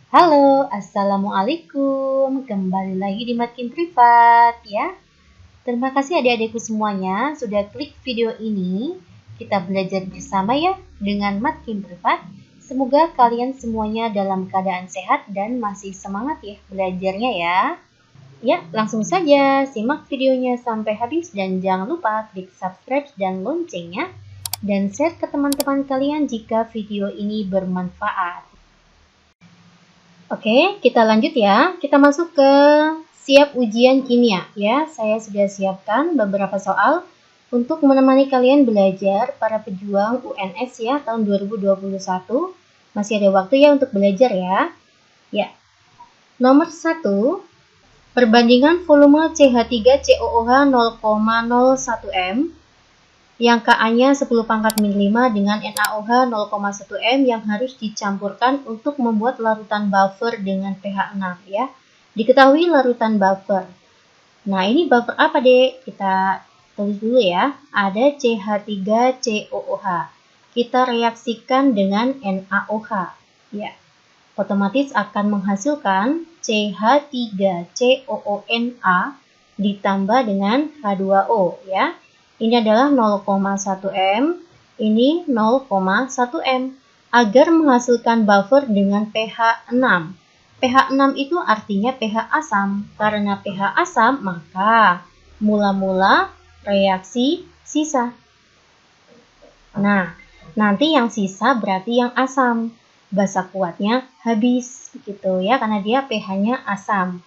Halo, Assalamualaikum. Kembali lagi di Makin Privat ya. Terima kasih adik-adikku semuanya sudah klik video ini. Kita belajar bersama ya dengan Makin Privat. Semoga kalian semuanya dalam keadaan sehat dan masih semangat ya belajarnya ya. Ya, langsung saja simak videonya sampai habis dan jangan lupa klik subscribe dan loncengnya. Dan share ke teman-teman kalian jika video ini bermanfaat. Oke, kita lanjut ya. Kita masuk ke siap ujian kimia ya. Saya sudah siapkan beberapa soal untuk menemani kalian belajar para pejuang UNS ya tahun 2021. Masih ada waktu ya untuk belajar ya. Ya. Nomor 1, perbandingan volume CH3COOH 0,01 M yang Ka-nya 10 pangkat min 5 dengan NaOH 0,1 M yang harus dicampurkan untuk membuat larutan buffer dengan pH 6 ya. Diketahui larutan buffer. Nah, ini buffer apa, Dek? Kita tulis dulu ya. Ada CH3COOH. Kita reaksikan dengan NaOH ya. Otomatis akan menghasilkan CH3COONa ditambah dengan H2O ya. Ini adalah 0,1 M, ini 0,1 M. Agar menghasilkan buffer dengan pH 6. pH 6 itu artinya pH asam. Karena pH asam, maka mula-mula reaksi sisa. Nah, nanti yang sisa berarti yang asam. Basa kuatnya habis gitu ya, karena dia pH-nya asam.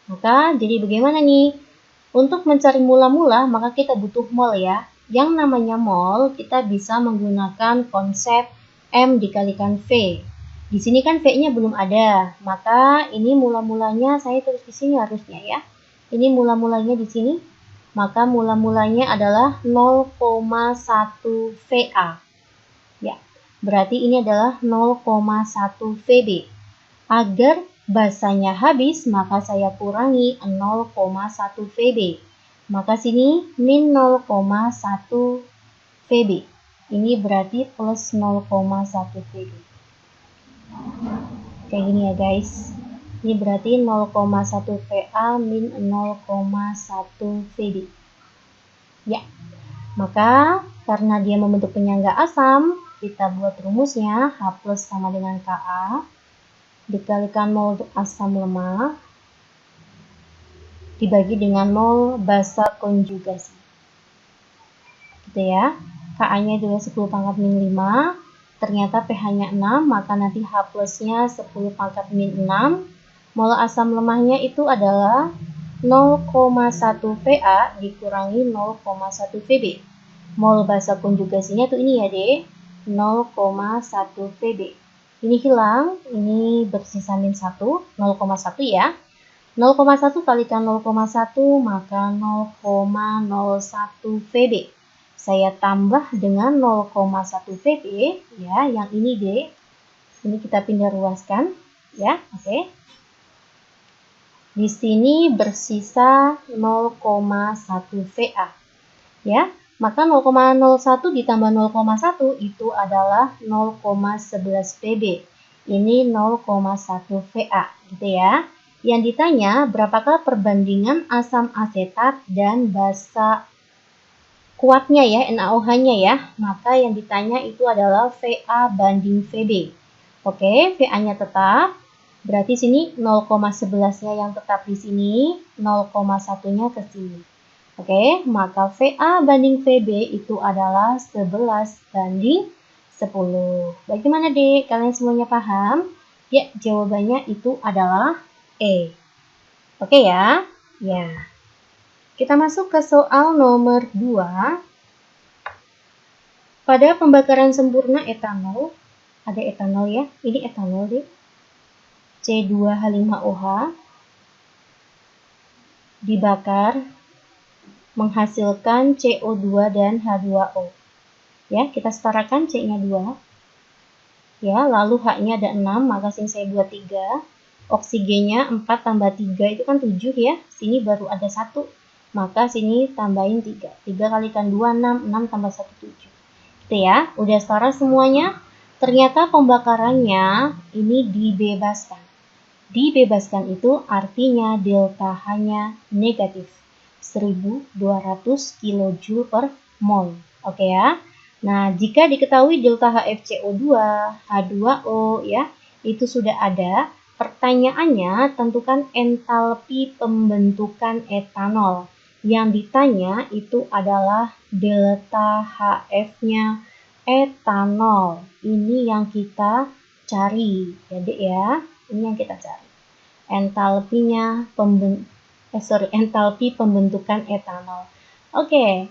Maka jadi bagaimana nih? Untuk mencari mula-mula, maka kita butuh mol ya. Yang namanya mol, kita bisa menggunakan konsep M dikalikan V. Di sini kan V-nya belum ada, maka ini mula-mulanya saya tulis di sini harusnya ya. Ini mula-mulanya di sini, maka mula-mulanya adalah 0,1 VA. Ya, berarti ini adalah 0,1 VB. Agar basanya habis, maka saya kurangi 0,1 VB. Maka sini min 0,1 VB. Ini berarti plus 0,1 VB. Kayak gini ya guys. Ini berarti 0,1 VA min 0,1 VB. Ya, maka karena dia membentuk penyangga asam, kita buat rumusnya H plus sama dengan Ka dikalikan mol untuk asam lemah dibagi dengan mol basa konjugasi. Gitu ya. Ka-nya itu 10 pangkat min 5. Ternyata pH-nya 6, maka nanti H plusnya 10 pangkat min 6. Mol asam lemahnya itu adalah 0,1 VA dikurangi 0,1 VB. Mol basa konjugasinya tuh ini ya, Dek. 0,1 VB. Ini hilang, ini bersisa min 1, 0,1 ya. 0,1 kalikan 0,1 maka 0,01 VB. Saya tambah dengan 0,1 VB ya, yang ini D. Ini kita pindah ruaskan ya, oke. Di sini bersisa 0,1 VA ya. Maka 0,01 ditambah 0,1 itu adalah 0,11 VB. Ini 0,1 VA gitu ya. Yang ditanya berapakah perbandingan asam asetat dan basa kuatnya ya, NaOH-nya ya. Maka yang ditanya itu adalah VA banding VB. Oke, VA-nya tetap. Berarti sini 0,11-nya yang tetap di sini, 0,1-nya ke sini. Oke, maka VA banding VB itu adalah 11 banding 10. Bagaimana, Dek? Kalian semuanya paham? Ya, jawabannya itu adalah E. Oke ya? Ya. Kita masuk ke soal nomor 2. Pada pembakaran sempurna etanol, ada etanol ya. Ini etanol, Dek. C2H5OH dibakar menghasilkan CO2 dan H2O. Ya, kita setarakan C-nya 2. Ya, lalu H-nya ada 6, maka sini saya buat 3. Oksigennya 4 tambah 3 itu kan 7 ya. Sini baru ada 1. Maka sini tambahin 3. 3 kalikan 2, 6. 6 tambah 1, 7. Gitu ya, udah setara semuanya. Ternyata pembakarannya ini dibebaskan. Dibebaskan itu artinya delta H-nya negatif 1200 kJ per mol. Oke ya. Nah, jika diketahui delta HFCO2, H2O ya, itu sudah ada. Pertanyaannya, tentukan entalpi pembentukan etanol. Yang ditanya itu adalah delta HF-nya etanol. Ini yang kita cari, ya Dek ya. Ini yang kita cari. Entalpinya entalpi pembentukan etanol. Oke.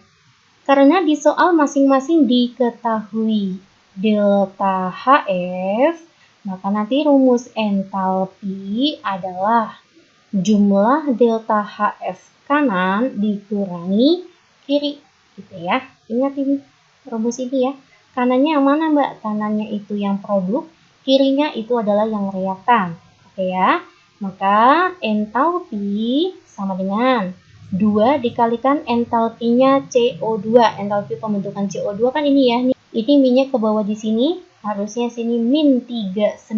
Karena di soal masing-masing diketahui delta HF, maka nanti rumus entalpi adalah jumlah delta HF kanan dikurangi kiri, gitu ya. Ingat ini rumus ini ya. Kanannya yang mana, Mbak? Kanannya itu yang produk, kirinya itu adalah yang reaktan. Oke ya. Maka entalpi sama dengan 2 dikalikan entalpinya CO2. Entalpi pembentukan CO2 kan ini ya. Ini minyak ke bawah di sini. Harusnya sini min 390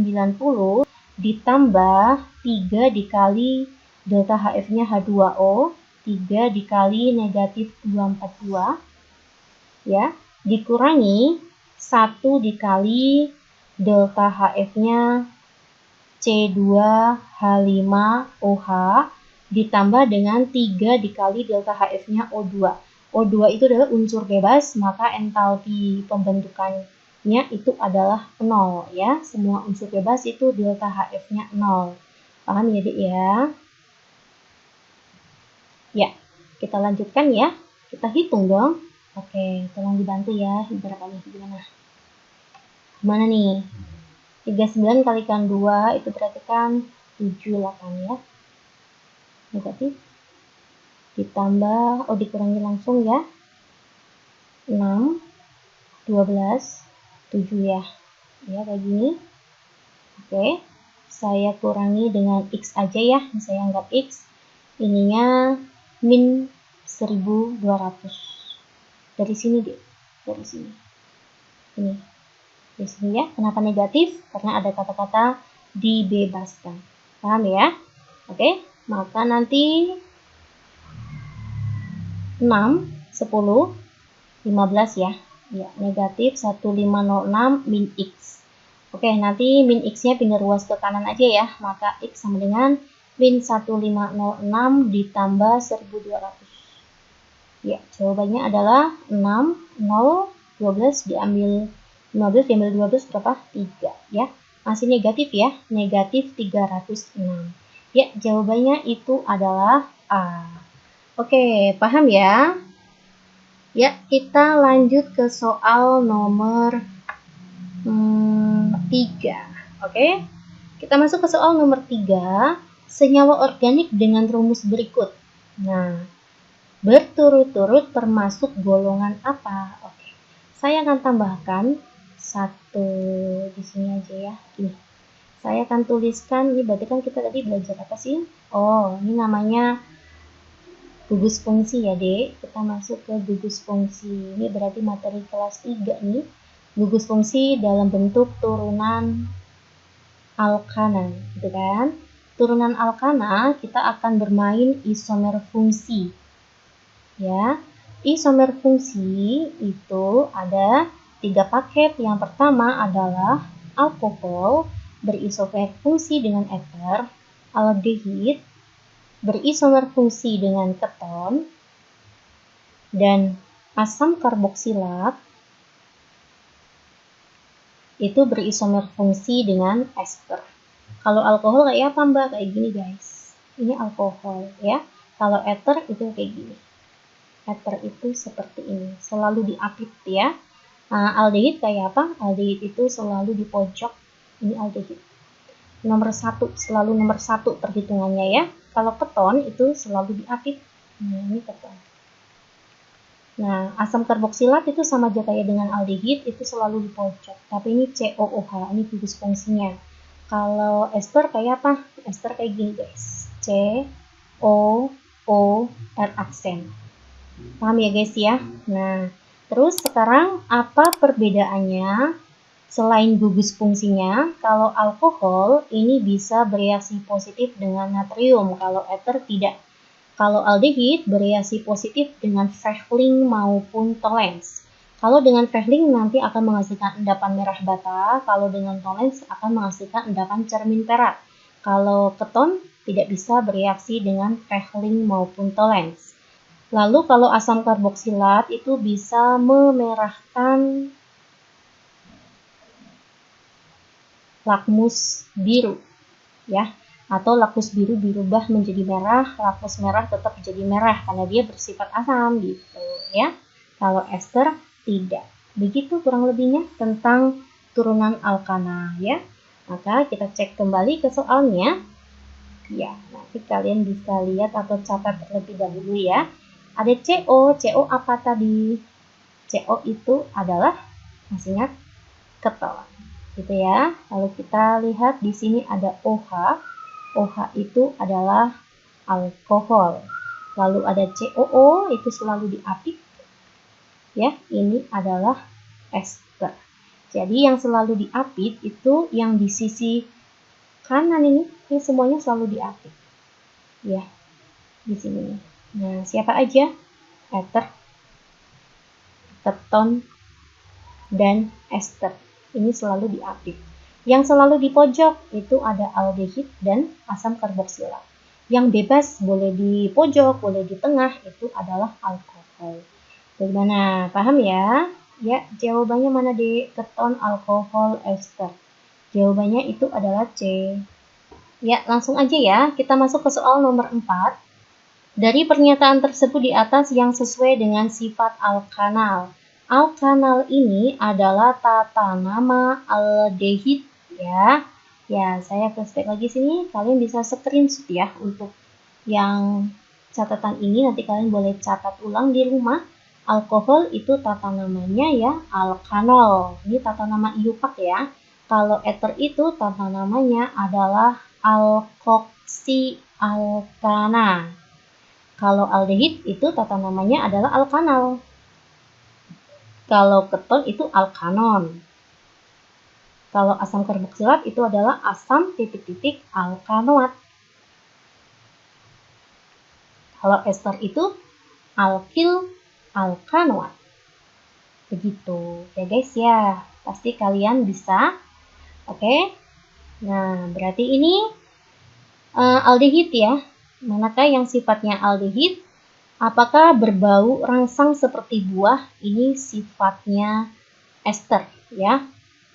ditambah 3 dikali delta HF-nya H2O. 3 dikali negatif 242. Ya. Dikurangi 1 dikali delta HF-nya C2H5OH ditambah dengan 3 dikali delta HF-nya O2. O2 itu adalah unsur bebas, maka entalpi pembentukannya itu adalah 0 ya. Semua unsur bebas itu delta HF-nya 0. Paham ya, Dek ya? Ya, kita lanjutkan ya. Kita hitung dong. Oke, tolong dibantu ya. Berapa nih? Gimana nih? 39 kalikan 2 itu berarti kan 78 ya. Negatif ditambah, dikurangi langsung ya, 6, 12, 7 ya, kayak gini. Oke, saya kurangi dengan X aja ya, saya anggap X, ininya min 1200, dari sini deh, dari sini, ini, di sini ya. Kenapa negatif? Karena ada kata-kata dibebaskan, paham ya? Oke, maka nanti 6, 10, 15 ya. Ya, negatif 1506 min X. Oke, nanti min X-nya pindah ruas ke kanan aja ya. Maka X sama dengan min 1506 ditambah 1200. Ya, jawabannya adalah 6, 0, 12 diambil 15 diambil 12 berapa? 3 ya. Masih negatif ya, negatif 306. Ya, jawabannya itu adalah A. Oke, paham ya? Ya, kita lanjut ke soal nomor 3. Oke, kita masuk ke soal nomor 3. Senyawa organik dengan rumus berikut. Nah, berturut-turut termasuk golongan apa? Oke, saya akan tambahkan satu di sini aja ya. Ini, saya akan tuliskan, ini berarti kan kita tadi belajar apa sih? Oh, ini namanya gugus fungsi ya, Dek. Kita masuk ke gugus fungsi. Ini berarti materi kelas 3 nih. Gugus fungsi dalam bentuk turunan alkana, gitu kan? Turunan alkana kita akan bermain isomer fungsi. Ya. Isomer fungsi itu ada 3 paket. Yang pertama adalah alkohol berisomer fungsi dengan eter, aldehid berisomer fungsi dengan keton, dan asam karboksilat itu berisomer fungsi dengan ester. Kalau alkohol kayak apa, Mbak? Kayak gini guys. Ini alkohol ya. Kalau eter itu kayak gini. Eter itu seperti ini. Selalu diapit ya. Nah, aldehid kayak apa? Aldehid itu selalu di pojok. Ini aldehid. Nomor 1, selalu nomor 1 perhitungannya ya. Kalau keton itu selalu diapit. Nah, ini keton. Nah, asam karboksilat itu sama aja kayak dengan aldehid, itu selalu di pojok. Tapi ini COOH, ini gugus fungsinya. Kalau ester kayak apa? Ester kayak gini guys. COOR aksen. Paham ya guys ya? Nah, terus sekarang apa perbedaannya Selain gugus fungsinya, kalau alkohol ini bisa bereaksi positif dengan natrium, kalau ether tidak. Kalau aldehid bereaksi positif dengan Fehling maupun Tollens. Kalau dengan Fehling nanti akan menghasilkan endapan merah bata, kalau dengan Tollens akan menghasilkan endapan cermin perak. Kalau keton tidak bisa bereaksi dengan Fehling maupun Tollens. Lalu kalau asam karboksilat itu bisa memerahkan lakmus biru, ya, atau lakmus biru dirubah menjadi merah, lakmus merah tetap jadi merah karena dia bersifat asam gitu, ya. Kalau ester tidak. Begitu kurang lebihnya tentang turunan alkana, ya. Maka kita cek kembali ke soalnya. Ya, nanti kalian bisa lihat atau catat terlebih dahulu ya. Ada CO, CO apa tadi? CO itu adalah, masih ingat, keton. Gitu ya. Lalu kita lihat di sini ada OH. OH itu adalah alkohol. Lalu ada COO itu selalu diapit. Ya, ini adalah ester. Jadi yang selalu diapit itu yang di sisi kanan ini semuanya selalu diapit. Ya, di sini. Nah, siapa aja? Ether, keton, dan ester. Ini selalu diapit. Yang selalu di pojok itu ada aldehid dan asam karboksilat. Yang bebas boleh di pojok, boleh di tengah, itu adalah alkohol. Bagaimana? Paham ya? Ya, jawabannya mana di keton, alkohol, ester? Jawabannya itu adalah C. Ya, langsung aja ya. Kita masuk ke soal nomor 4. Dari pernyataan tersebut di atas yang sesuai dengan sifat alkanal. Alkanal ini adalah tata nama aldehid ya. Ya, saya flashback lagi sini. Kalian bisa screenshot ya untuk yang catatan ini. Nanti kalian boleh catat ulang di rumah. Alkohol itu tata namanya ya alkanol. Ini tata nama IUPAC ya. Kalau ether itu tata namanya adalah alkoksialkana. Kalau aldehid itu tata namanya adalah alkanal. Kalau keton itu alkanon. Kalau asam karboksilat itu adalah asam titik-titik alkanoat. Kalau ester itu alkil alkanoat. Begitu ya guys ya. Pasti kalian bisa. Oke. Nah, berarti ini aldehid ya. Manakah yang sifatnya aldehid? Apakah berbau rangsang seperti buah? Ini sifatnya ester ya.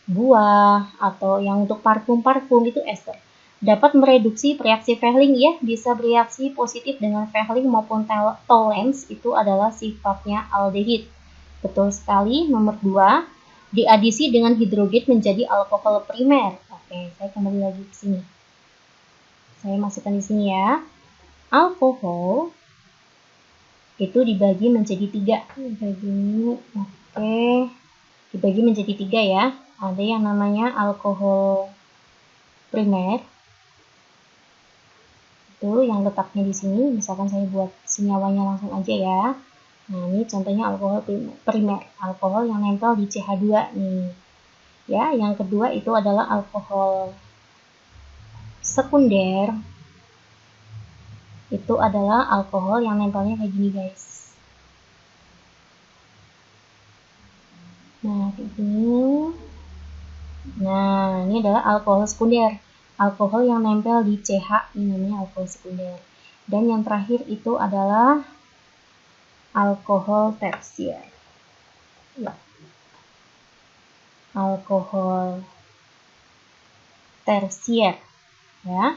Buah atau yang untuk parfum-parfum itu ester. Dapat mereduksi reaksi Fehling ya, bisa bereaksi positif dengan Fehling maupun Tollens, itu adalah sifatnya aldehid. Betul sekali. Nomor 2, diadisi dengan hidrogen menjadi alkohol primer. Oke, saya kembali lagi ke sini. Saya masukkan di sini ya. Alkohol itu dibagi menjadi 3. Dibagi menjadi 3 ya. Ada yang namanya alkohol primer. Itu yang letaknya di sini. Misalkan saya buat senyawanya langsung aja ya. Nah, ini contohnya alkohol primer. Alkohol yang nempel di CH2 nih. Ya, yang kedua itu adalah alkohol sekunder. Itu adalah alkohol yang nempelnya kayak gini guys. Nah, kayak gini. Nah, ini adalah alkohol sekunder. Alkohol yang nempel di CH, ini namanya alkohol sekunder. Dan yang terakhir itu adalah alkohol tersier. Ya. Alkohol tersier. Ya.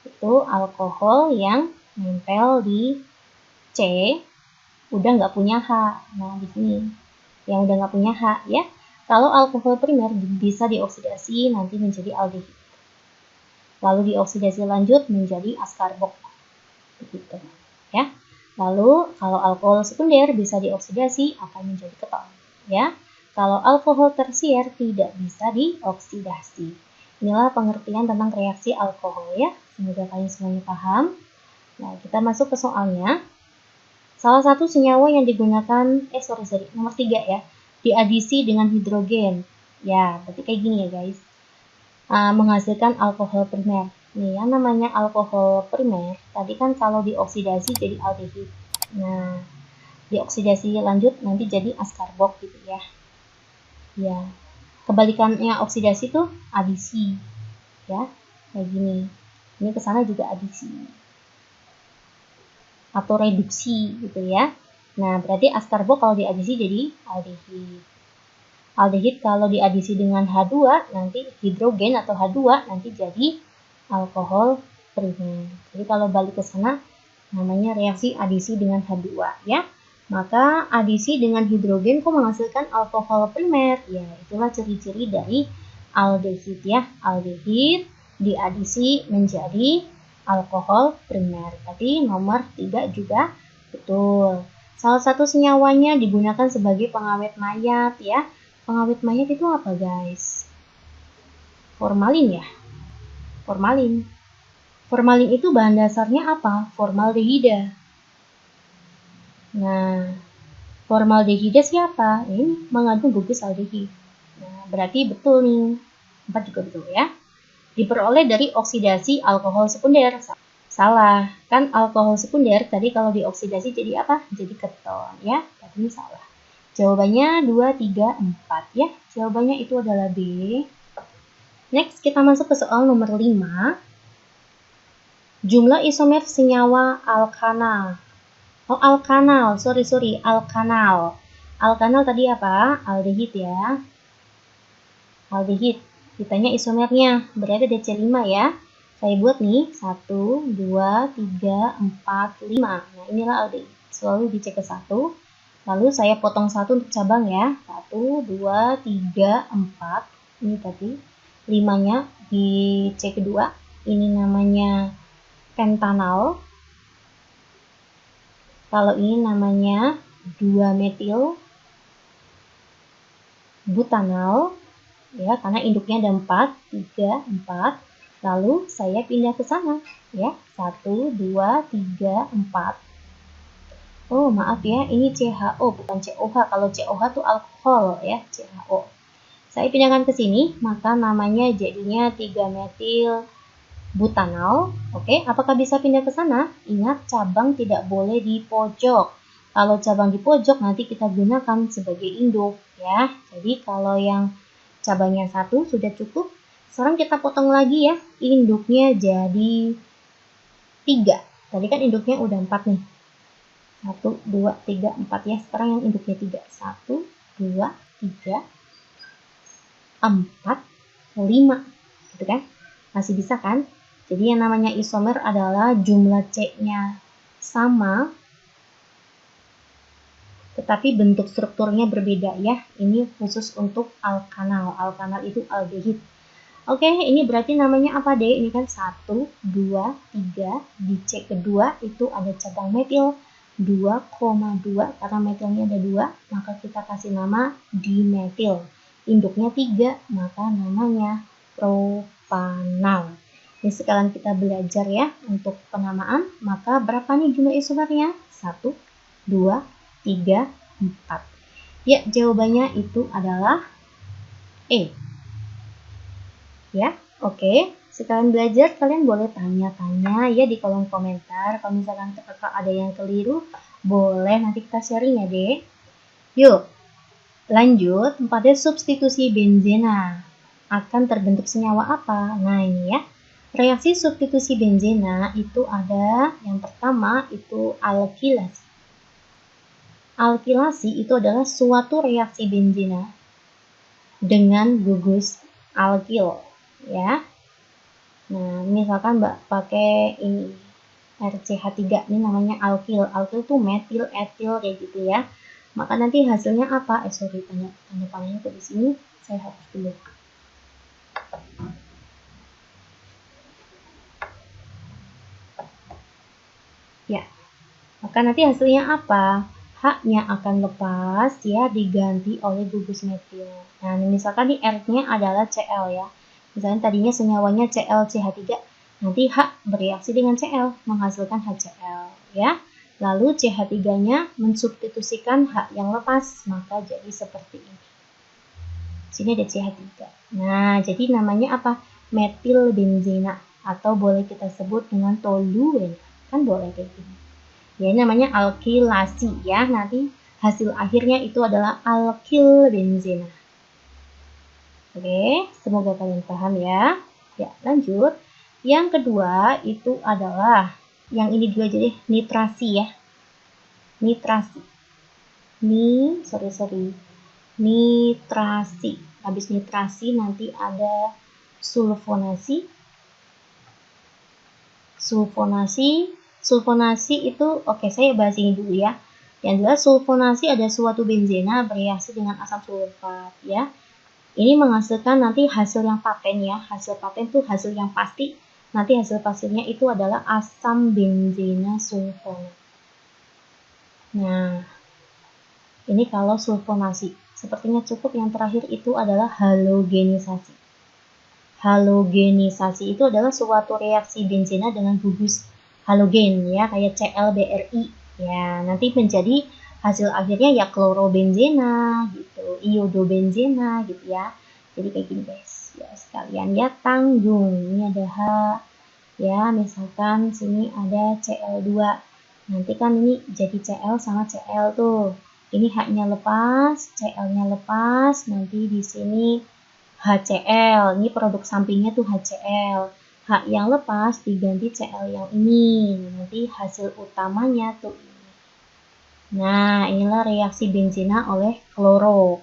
Itu alkohol yang nempel di C, udah nggak punya H. Nah, di sini yang udah nggak punya H ya. Kalau alkohol primer bisa dioksidasi nanti menjadi aldehid. Lalu dioksidasi lanjut menjadi askarbok. Begitu ya. Lalu kalau alkohol sekunder bisa dioksidasi akan menjadi keton ya. Kalau alkohol tersier tidak bisa dioksidasi. Inilah pengertian tentang reaksi alkohol ya. Semoga kalian semuanya paham. Nah, kita masuk ke soalnya. Salah satu senyawa yang digunakan, nomor 3 ya, diadisi dengan hidrogen. Ya, berarti kayak gini ya guys. Menghasilkan alkohol primer. Nih, yang namanya alkohol primer, tadi kan kalau dioksidasi jadi aldehid. Nah, dioksidasi lanjut nanti jadi askarbok gitu ya. Ya, kebalikannya oksidasi tuh adisi. Ya, kayak gini. Ini kesana juga adisi. Atau reduksi gitu ya. Nah, berarti askarbok kalau diadisi jadi aldehid. Aldehid kalau diadisi dengan H2 nanti hidrogen atau H2 nanti jadi alkohol primer. Jadi kalau balik ke sana namanya reaksi adisi dengan H2 ya. Maka adisi dengan hidrogen kok menghasilkan alkohol primer? Ya, itulah ciri-ciri dari aldehid ya. Aldehid diadisi menjadi alkohol primer. Tadi nomor 3 juga betul. Salah satu senyawanya digunakan sebagai pengawet mayat ya. Pengawet mayat itu apa guys? Formalin ya. Formalin. Formalin itu bahan dasarnya apa? Formaldehida. Nah, formaldehida siapa? Ini mengandung gugus aldehid. Nah, berarti betul nih. 4 juga betul ya. Diperoleh dari oksidasi alkohol sekunder. Salah. Kan alkohol sekunder tadi kalau dioksidasi jadi apa? Jadi keton ya. Berarti ini salah. Jawabannya 2, 3, 4 ya. Jawabannya itu adalah B. Next kita masuk ke soal nomor 5. Jumlah isomer senyawa alkanal. Oh, alkanal. Sorry. Alkanal. Alkanal tadi apa? Aldehid ya. Aldehid. Ditanya isomernya. Berarti ada C5 ya. Saya buat nih. 1, 2, 3, 4, 5. Nah, inilah aldehid. Selalu dicek ke 1. Lalu saya potong 1 untuk cabang ya. 1, 2, 3, 4. Ini tadi. 5-nya di C kedua. Ini namanya pentanal. Kalau ini namanya 2-metil butanal ya, karena induknya ada 4, 3, 4. Lalu saya pindah ke sana ya. 1, 2, 3, 4. Oh, maaf ya, ini CHO bukan COH. Kalau COH itu alkohol ya, CHO. Saya pindahkan ke sini, maka namanya jadinya 3-metil butanal. Oke, apakah bisa pindah ke sana? Ingat, cabang tidak boleh di pojok. Kalau cabang di pojok nanti kita gunakan sebagai induk ya. Jadi kalau yang cabangnya 1 sudah cukup. Sekarang kita potong lagi ya. Induknya jadi 3. Tadi kan induknya udah 4 nih. 1, 2, 3, 4 ya. Sekarang yang induknya 3. 1, 2, 3, 4, 5. Gitu kan? Masih bisa kan? Jadi yang namanya isomer adalah jumlah C-nya sama, tetapi bentuk strukturnya berbeda ya. Ini khusus untuk alkanal. Alkanal itu aldehid. Oke, ini berarti namanya apa deh? Ini kan 1, 2, 3. Di C kedua itu ada cabang metil 2,2. Karena metilnya ada 2, maka kita kasih nama dimetil. Induknya 3, maka namanya propanal. Ini sekalian kita belajar ya untuk penamaan. Maka berapa nih jumlah isomernya? 1, 2, 3, 4. Ya, jawabannya itu adalah E. Ya, oke. Sekalian belajar, kalian boleh tanya-tanya ya di kolom komentar. Kalau misalkan kakak ada yang keliru, boleh nanti kita sharing ya deh. Yuk, lanjut. Pada substitusi benzena akan terbentuk senyawa apa? Nah, ini ya. Reaksi substitusi benzena itu ada yang pertama itu alkilasi. Alkilasi itu adalah suatu reaksi benzena dengan gugus alkil ya. Nah, misalkan Mbak pakai ini RCH3 ini namanya alkil. Alkil tuh metil, etil kayak gitu ya. Maka nanti hasilnya apa? Sorry, tanda panahnya tuh di sini. Saya hapus dulu. Ya, maka nanti hasilnya apa? H-nya akan lepas ya, diganti oleh gugus metil. Nah, misalkan di R-nya adalah Cl ya. Misalnya tadinya senyawanya ClCH3, nanti H bereaksi dengan Cl, menghasilkan HCl ya. Lalu CH3-nya mensubstitusikan H yang lepas, maka jadi seperti ini. Sini ada CH3. Nah, jadi namanya apa? Metilbenzena atau boleh kita sebut dengan toluena. Kan boleh kayak gini. Ya, ini namanya alkilasi ya. Nanti hasil akhirnya itu adalah alkilbenzena. Oke, semoga kalian paham ya. Ya, lanjut. Yang kedua itu adalah yang ini dulu aja deh, nitrasi ya. Nitrasi. Nitrasi. Habis nitrasi nanti ada sulfonasi. Sulfonasi itu oke, saya bahas ini dulu ya. Yang jelas sulfonasi ada suatu benzena bereaksi dengan asam sulfat ya. Ini menghasilkan nanti hasil yang paten ya. Hasil paten itu hasil yang pasti. Nanti hasil pastinya itu adalah asam benzena sulfonat. Nah, ini kalau sulfonasi. Sepertinya cukup. Yang terakhir itu adalah halogenisasi. Halogenisasi itu adalah suatu reaksi benzena dengan gugus halogen ya, kayak ClBrI. Ya, nanti menjadi hasil akhirnya ya klorobenzena gitu, iodobenzena gitu ya. Jadi kayak gini guys. Ya, sekalian ya tanggung. Ini ada H ya, misalkan sini ada Cl2. Nanti kan ini jadi Cl sama Cl tuh. Ini H-nya lepas, Cl-nya lepas, nanti di sini HCl, ini produk sampingnya tuh HCl. H yang lepas diganti Cl yang ini. Nanti hasil utamanya tuh ini. Nah, inilah reaksi benzena oleh kloro.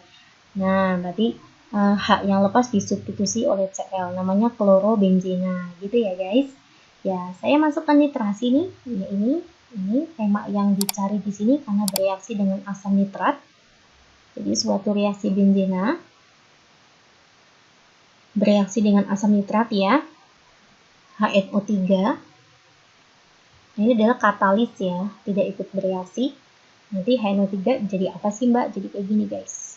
Nah, berarti H yang lepas disubstitusi oleh Cl. Namanya klorobenzena. Gitu ya, guys. Ya, saya masukkan nitrasi nih. Ya, ini tema yang dicari di sini karena bereaksi dengan asam nitrat. Jadi suatu reaksi benzena bereaksi dengan asam nitrat ya, HNO3. Ini adalah katalis ya, tidak ikut bereaksi. Nanti HNO3 jadi apa sih mbak? Jadi kayak gini guys.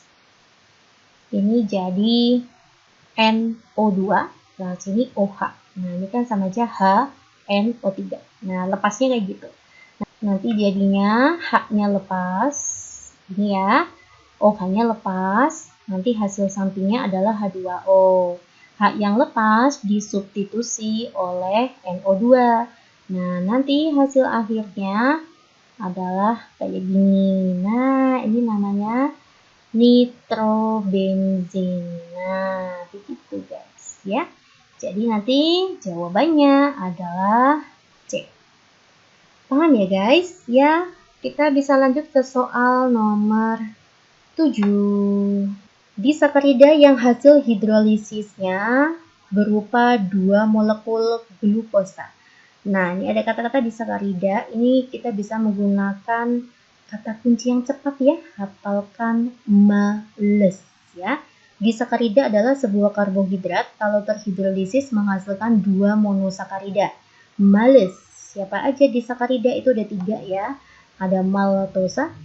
Ini jadi NO2, nah sini OH. Nah ini kan sama aja HNO3. Nah lepasnya kayak gitu. Nah, nanti jadinya H-nya lepas, ini ya, OH-nya lepas. Nanti hasil sampingnya adalah H2O. H yang lepas disubstitusi oleh NO2. Nah, nanti hasil akhirnya adalah kayak gini. Nah, ini namanya nitrobenzena. Begitu guys ya. Jadi nanti jawabannya adalah C. Paham ya guys? Ya, kita bisa lanjut ke soal nomor 7. Disakarida yang hasil hidrolisisnya berupa 2 molekul glukosa. Nah, ini ada kata-kata disakarida. Ini kita bisa menggunakan kata kunci yang cepat ya. Hafalkan males ya. Disakarida adalah sebuah karbohidrat kalau terhidrolisis menghasilkan 2 monosakarida. Males. Siapa aja disakarida itu ada 3 ya. Ada maltosa,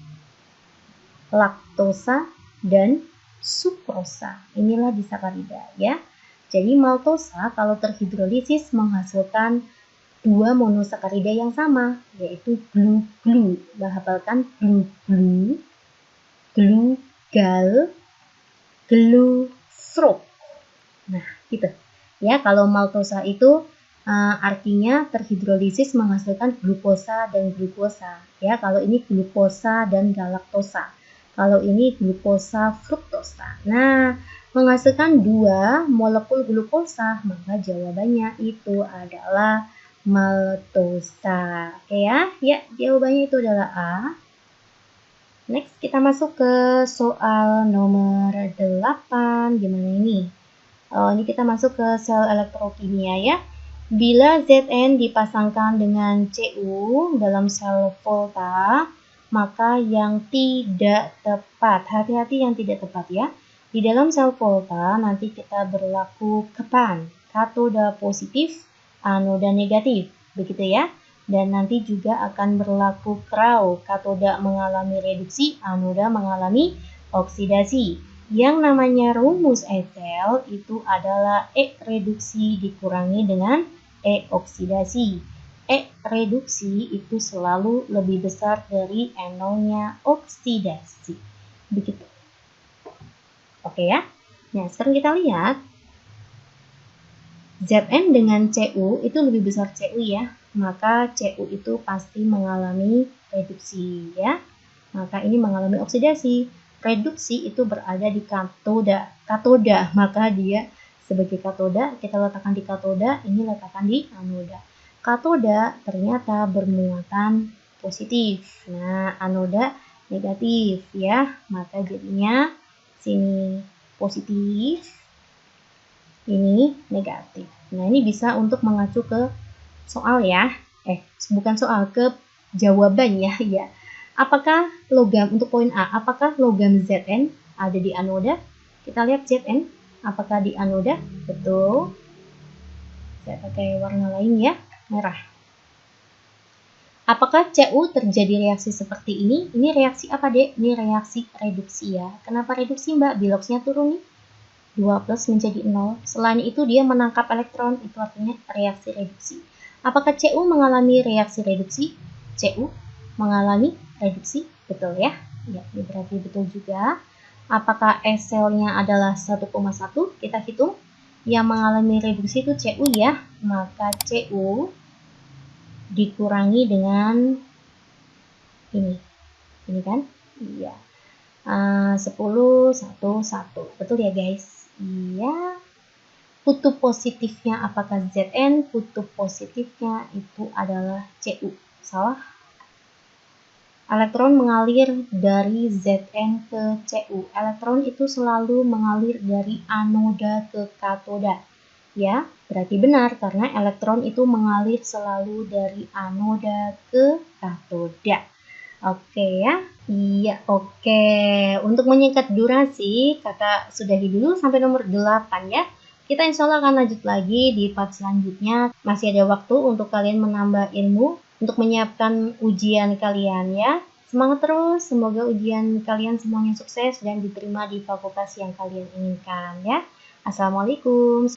laktosa, dan sukrosa. Inilah disakarida ya. Jadi maltosa kalau terhidrolisis menghasilkan 2 monosakarida yang sama, yaitu glu-glu. Hafalkan glu-glu, glugal, glufruk. Nah, gitu. Ya, kalau maltosa itu artinya terhidrolisis menghasilkan glukosa dan glukosa. Ya, kalau ini glukosa dan galaktosa. Kalau ini glukosa fruktosa. Nah, menghasilkan 2 molekul glukosa, maka jawabannya itu adalah maltosa. Oke ya? Ya, jawabannya itu adalah A. Next, kita masuk ke soal nomor 8. Gimana ini? Oh, ini kita masuk ke sel elektrokimia ya. Bila Zn dipasangkan dengan Cu dalam sel volta, maka yang tidak tepat, hati-hati yang tidak tepat ya. Di dalam sel volta nanti kita berlaku kepan, katoda positif, anoda negatif, begitu ya. Dan nanti juga akan berlaku krau, katoda mengalami reduksi, anoda mengalami oksidasi. Yang namanya rumus E-sel itu adalah E reduksi dikurangi dengan E oksidasi. E reduksi itu selalu lebih besar dari NO-nya oksidasi. Begitu. Oke ya. Nah, sekarang kita lihat Zn dengan Cu itu lebih besar Cu ya, maka Cu itu pasti mengalami reduksi ya. Maka ini mengalami oksidasi. Reduksi itu berada di katoda, maka dia sebagai katoda, kita letakkan di katoda, ini letakkan di anoda. Katoda ternyata bermuatan positif. Nah, anoda negatif ya, maka jadinya sini positif, ini negatif. Nah, ini bisa untuk mengacu ke soal ya. Bukan soal, ke jawaban ya. Ya. Apakah logam, untuk poin A, apakah logam Zn ada di anoda? Kita lihat Zn, apakah di anoda? Betul. Saya pakai warna lain ya, merah. Apakah Cu terjadi reaksi seperti ini? Ini reaksi apa, Dek? Ini reaksi reduksi ya. Kenapa reduksi, Mbak? Biloxnya turun nih. 2 plus menjadi 0. Selain itu dia menangkap elektron, itu artinya reaksi reduksi. Apakah Cu mengalami reaksi reduksi? Cu mengalami reduksi, betul ya? Ya, ini berarti betul juga. Apakah S-selnya adalah 1,1? Kita hitung. Yang mengalami reduksi itu Cu ya, maka Cu dikurangi dengan ini kan? Iya. 10, 1, 1. Betul ya guys? Iya. Kutub positifnya apakah Zn? Kutub positifnya itu adalah Cu. Salah. Elektron mengalir dari Zn ke Cu. Elektron itu selalu mengalir dari anoda ke katoda. Ya, berarti benar karena elektron itu mengalir selalu dari anoda ke katoda. Oke ya. Iya, oke. Untuk menyingkat durasi, kakak sudahi dulu sampai nomor 8 ya. Kita insya Allah akan lanjut lagi di part selanjutnya. Masih ada waktu untuk kalian menambah ilmu, untuk menyiapkan ujian kalian ya. Semangat terus, semoga ujian kalian semuanya sukses dan diterima di fakultas yang kalian inginkan ya. Assalamualaikum.